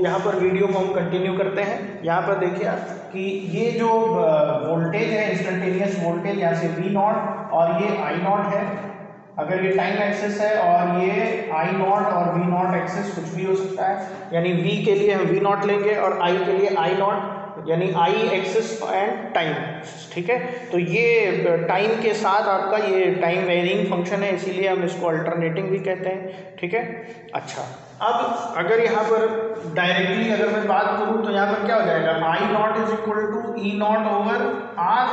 यहाँ पर वीडियो को हम कंटिन्यू करते हैं। यहाँ पर देखिए आप कि ये जो वोल्टेज है, इंस्टेंटेनियस वोल्टेज, यहाँ से V नॉट और ये I नॉट है। अगर ये टाइम एक्सेस है और ये I नॉट और V नॉट एक्सेस कुछ भी हो सकता है, यानी V के लिए हम V नॉट लेंगे और I के लिए I नॉट, यानी I एक्सेस एंड टाइम, ठीक है। तो ये टाइम के साथ आपका ये टाइम वेरिंग फंक्शन है, इसीलिए हम इसको अल्टरनेटिंग भी कहते हैं, ठीक है। अच्छा, अब अगर यहाँ पर डायरेक्टली अगर मैं बात करूँ तो यहाँ पर क्या हो जाएगा, I naught is equal to E naught over R,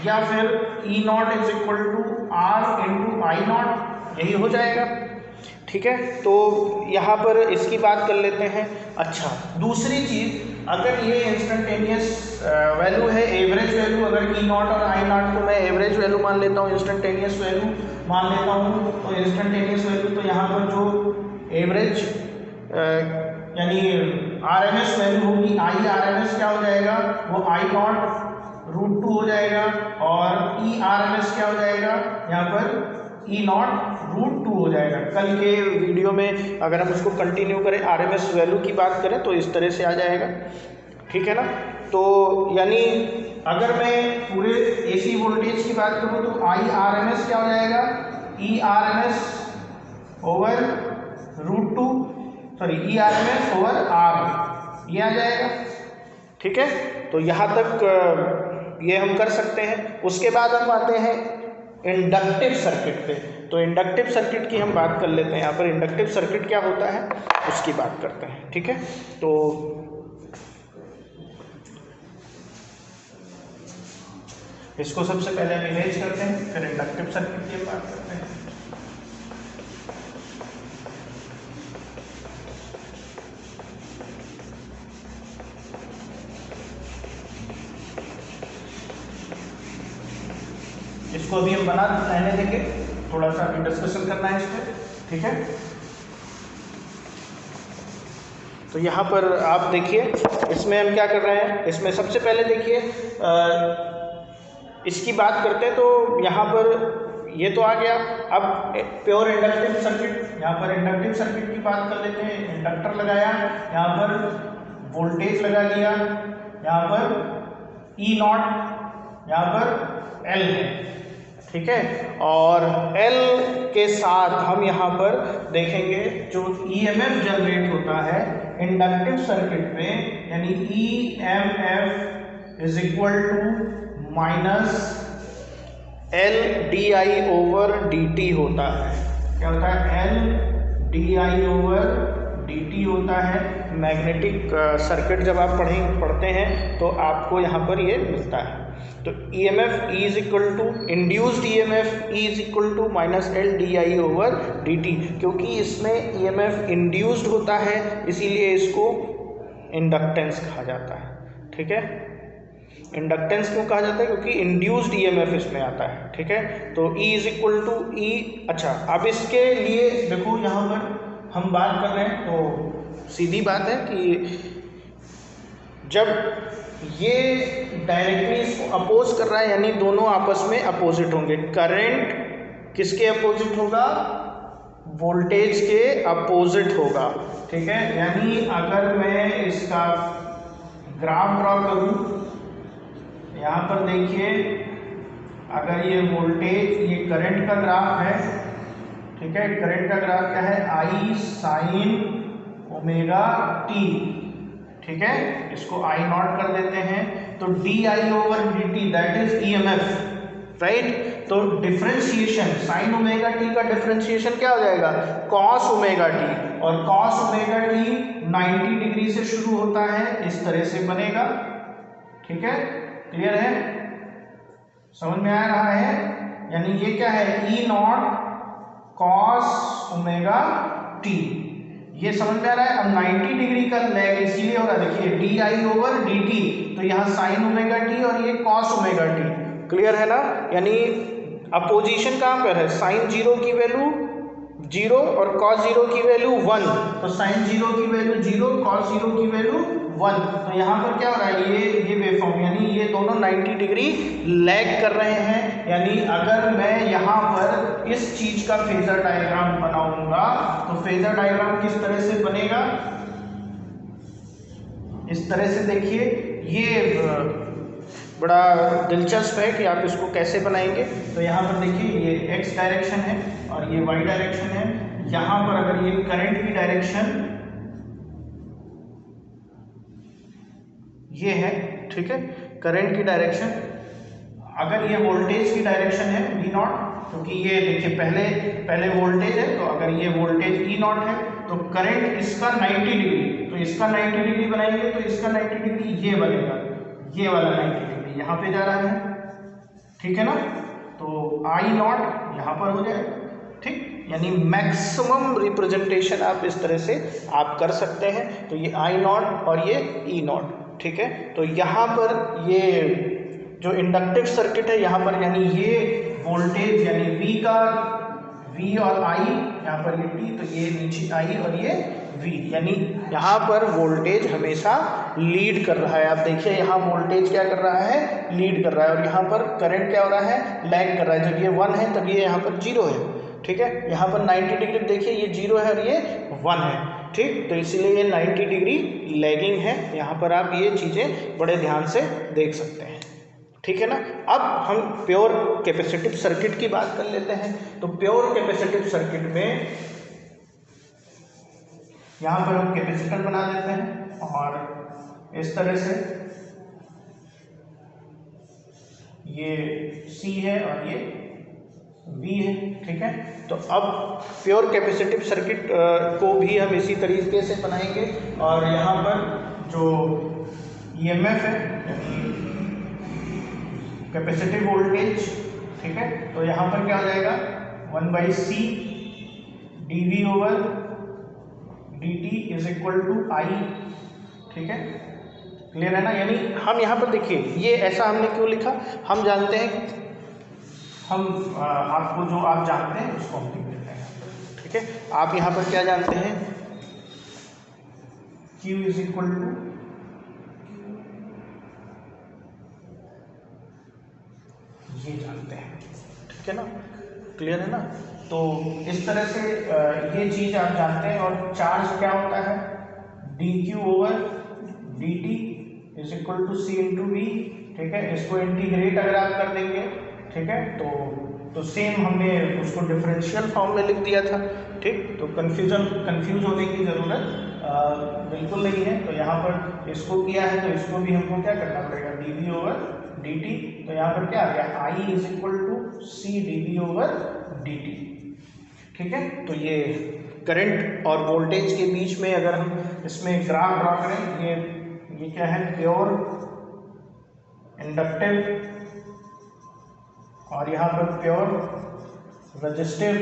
या फिर E naught is equal to R into I naught, यही हो जाएगा, ठीक है। तो यहाँ पर इसकी बात कर लेते हैं। अच्छा, दूसरी चीज़, अगर ये इंस्टेंटेनियस वैल्यू है, एवरेज वैल्यू, अगर E नॉट और I नॉट को मैं एवरेज वैल्यू मान लेता हूँ, इंस्टेंटेनियस वैल्यू मान लेता हूँ, तो इंस्टेंटेनियस वैल्यू, तो यहाँ पर जो एवरेज यानी RMS वैल्यू होगी, IRMS क्या हो जाएगा, वो I नॉट √2 हो जाएगा, और ERMS क्या हो जाएगा, यहाँ पर E नॉट √2 हो जाएगा। कल के वीडियो में अगर हम उसको कंटिन्यू करें, RMS वैल्यू की बात करें तो इस तरह से आ जाएगा, ठीक है ना। तो यानी अगर मैं पूरे AC वोल्टेज की बात करूँ तो IRMS क्या हो जाएगा, ERMS over √2, sorry ERMS over R, ये आ जाएगा, ठीक है। तो यहाँ तक ये हम कर सकते हैं। उसके बाद हम आते हैं इंडक्टिव सर्किट पे। तो इंडक्टिव सर्किट की हम बात कर लेते हैं। यहाँ पर इंडक्टिव सर्किट क्या होता है उसकी बात करते हैं, ठीक है। तो इसको सबसे पहले हम इमेज करते हैं, फिर इंडक्टिव सर्किट की बात करते हैं। इसको अभी हम बना रहने देंगे, थोड़ा सा अभी डिस्कशन करना है इस पर, ठीक है। तो यहाँ पर आप देखिए, इसमें हम क्या कर रहे हैं, इसमें सबसे पहले देखिए इसकी बात करते हैं। तो यहाँ पर ये तो आ गया। अब प्योर इंडक्टिव सर्किट, यहाँ पर इंडक्टिव सर्किट की बात कर लेते हैं। इंडक्टर लगाया, यहाँ पर वोल्टेज लगा लिया, यहाँ पर E नॉट, यहाँ पर L है, ठीक है। और L के साथ हम यहाँ पर देखेंगे जो EMF जनरेट होता है इंडक्टिव सर्किट में, यानी EMF is equal to minus LdI/dt होता है। क्या होता है, LdI/dt होता है। मैग्नेटिक सर्किट जब आप पढ़ते हैं तो आपको यहाँ पर ये मिलता है। तो EMF E is equal to induced EMF E is equal to minus LdI/dt, क्योंकि इसमें EMF इंड्यूस्ड होता है, इसीलिए इसको इंडक्टेंस कहा जाता है, ठीक है। इंडक्टेंस क्यों कहा जाता है, क्योंकि इंड्यूस्ड EMF इसमें आता है, ठीक है। तो E is equal to E। अच्छा, अब इसके लिए देखो यहाँ पर हम बात कर रहे हैं, तो सीधी बात है कि जब ये डायरेक्टली इसको अपोज कर रहा है, यानी दोनों आपस में अपोजिट होंगे। करंट किसके अपोजिट होगा, वोल्टेज के अपोजिट होगा, ठीक है। यानी अगर मैं इसका ग्राफ ड्रॉ करूं, यहाँ पर देखिए, अगर ये वोल्टेज, ये करंट का ग्राफ है, ठीक है। करंट का ग्राफ क्या है, I sin ω t, ठीक है। इसको I नॉट कर देते हैं, तो DI/dt that is EMF, right. तो डिफरेंशिएशन sin ω t का डिफरेंशिएशन क्या हो जाएगा, cos ω t, और cos ω t 90 डिग्री से शुरू होता है, इस तरह से बनेगा, ठीक है। क्लियर है, समझ में आ रहा है। यानी ये क्या है, E नॉट cos ω t, ये समझ में आ रहा है। अब 90 डिग्री का लैग इसीलिए हो रहा है, देखिए DI/dt, तो यहाँ sin ω t और ये cos ω t, क्लियर है ना। यानी अपोजिशन कहाँ पर है, sin 0 की वैल्यू 0 और cos 0 की वैल्यू 1, तो sin 0 की वैल्यू 0, cos 0 की वैल्यू 1। तो यहाँ पर क्या हो रहा है, ये वेवफॉर्म, यानी ये दोनों 90 डिग्री लैग कर रहे हैं। यानी अगर मैं यहाँ पर इस चीज का फेजर डायग्राम बनाऊंगा, तो फेजर डायग्राम किस तरह से बनेगा, इस तरह से देखिए, ये बड़ा दिलचस्प है कि आप इसको कैसे बनाएंगे। तो यहाँ पर देखिए ये x डायरेक्शन है और ये y डायरेक्शन है। यहाँ पर अगर ये करंट की डायरेक्शन ये है, ठीक है, करंट की डायरेक्शन, अगर ये वोल्टेज की डायरेक्शन है V नॉट, क्योंकि ये देखिए पहले वोल्टेज है, तो अगर ये वोल्टेज E नॉट है तो करंट इसका 90 डिग्री, तो इसका 90 डिग्री बनाएंगे तो इसका 90 डिग्री ये बनेगा, ये वाला 90 डिग्री यहाँ पे जा रहा है, ठीक है ना। तो I नॉट यहाँ पर हो जाएगा, ठीक, यानी मैक्सिमम रिप्रेजेंटेशन आप इस तरह से आप कर सकते हैं। तो ये I नॉट और ये E नॉट, ठीक है। तो यहाँ पर ये जो इंडक्टिव सर्किट है यहाँ पर, यानी ये वोल्टेज यानी V और I, यहाँ पर ये T, तो ये नीचे I और ये V, यानी यहाँ पर वोल्टेज हमेशा लीड कर रहा है। आप देखिए यहाँ वोल्टेज क्या कर रहा है, लीड कर रहा है, और यहाँ पर करंट क्या हो रहा है, लैग कर रहा है। जब ये 1 है तब ये यहाँ पर 0 है, ठीक है। यहाँ पर 90 डिग्री देखिए, ये 0 है और ये 1 है, ठीक। तो इसीलिए ये 90 डिग्री लैगिंग है। यहाँ पर आप ये चीज़ें बड़े ध्यान से देख सकते हैं, ठीक है ना। अब हम प्योर कैपेसिटिव सर्किट की बात कर लेते हैं। तो प्योर कैपेसिटिव सर्किट में यहाँ पर हम कैपेसिटर बना देते हैं और इस तरह से ये C है और ये V है, ठीक है। तो अब प्योर कैपेसिटिव सर्किट को भी हम इसी तरीके से बनाएंगे, और यहाँ पर जो EMF है कैपेसिटिव वोल्टेज, ठीक है, तो यहाँ पर क्या हो जाएगा 1/C dV/dt is equal to I, ठीक है, क्लियर है ना। यानी हम यहाँ पर देखिए ये ऐसा हमने क्यों लिखा, हम जानते हैं, हम आपको जो आप जानते हैं उसको हम लिख देते हैं, ठीक है। आप यहाँ पर क्या जानते हैं, Q इज इक्वल टू ये जानते हैं, ठीक है ना, क्लियर है ना। तो इस तरह से ये चीज आप जानते हैं। और चार्ज क्या होता है, dQ/dt is equal to C × V, ठीक है। इसको इंटीग्रेट अगर आप कर देंगे, ठीक है, तो सेम हमने उसको डिफरेंशियल फॉर्म में लिख दिया था, ठीक। तो कंफ्यूज होने की ज़रूरत बिल्कुल नहीं है। तो यहाँ पर इसको किया है तो इसको भी हमको क्या करना पड़ेगा, dV/dt। तो यहाँ पर क्या आ गया, I is equal to C dV/dt, ठीक है। तो ये करंट और वोल्टेज के बीच में अगर हम इसमें ग्राफ ड्रॉ करें, ये क्या है, प्योर इंडक्टिव और यहाँ पर प्योर रेजिस्टिव,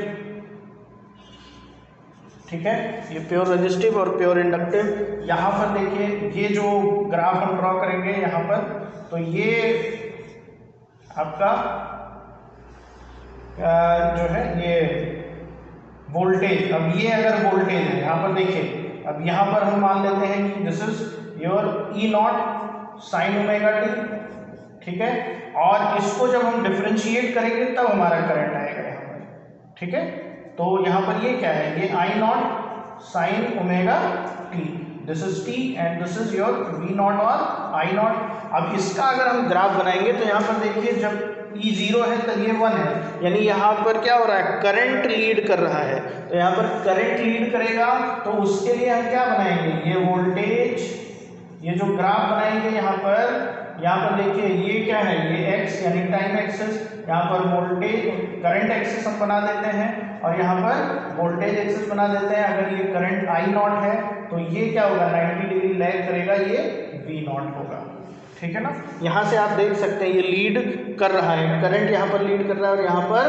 ठीक है। ये प्योर रेजिस्टिव और प्योर इंडक्टिव। यहाँ पर देखिए ये जो ग्राफ हम ड्रॉ करेंगे यहाँ पर, तो ये आपका जो है ये वोल्टेज, अब ये अगर वोल्टेज है यहाँ पर देखिए, अब यहाँ पर हम मान लेते हैं कि this is your E not sine omega t, ठीक है। और इसको जब हम डिफरेंशिएट करेंगे तब हमारा करंट आएगा यहाँ पर, ठीक है। तो यहाँ पर ये क्या है, ये I not sine omega t, this is t and this is your V not और I नॉट। अब इसका अगर हम ग्राफ बनाएंगे तो यहाँ पर देखिए जब E 0 है तब ये 1 है, यानी यहाँ पर क्या हो रहा है, करंट लीड कर रहा है। तो यहाँ पर करंट लीड करेगा तो उसके लिए हम क्या बनाएंगे, ये वोल्टेज, ये जो ग्राफ बनाएंगे यहाँ पर देखिए ये क्या है, ये x यानी टाइम एक्सिस, यहाँ पर वोल्टेज करंट एक्सिस हम बना देते हैं और यहाँ पर वोल्टेज एक्सिस बना देते हैं। अगर ये करंट I नॉट है तो ये क्या होगा, 90 डिग्री लैग करेगा, ये V नॉट होगा, ठीक है ना। यहाँ से आप देख सकते हैं ये लीड कर रहा है, करंट यहाँ पर लीड कर रहा है और यहाँ पर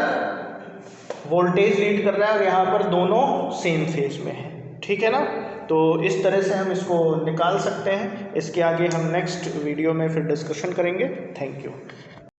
वोल्टेज लीड कर रहा है और यहाँ पर दोनों सेम फेज में है, ठीक है ना। तो इस तरह से हम इसको निकाल सकते हैं। इसके आगे हम नेक्स्ट वीडियो में फिर डिस्कशन करेंगे। Thank you.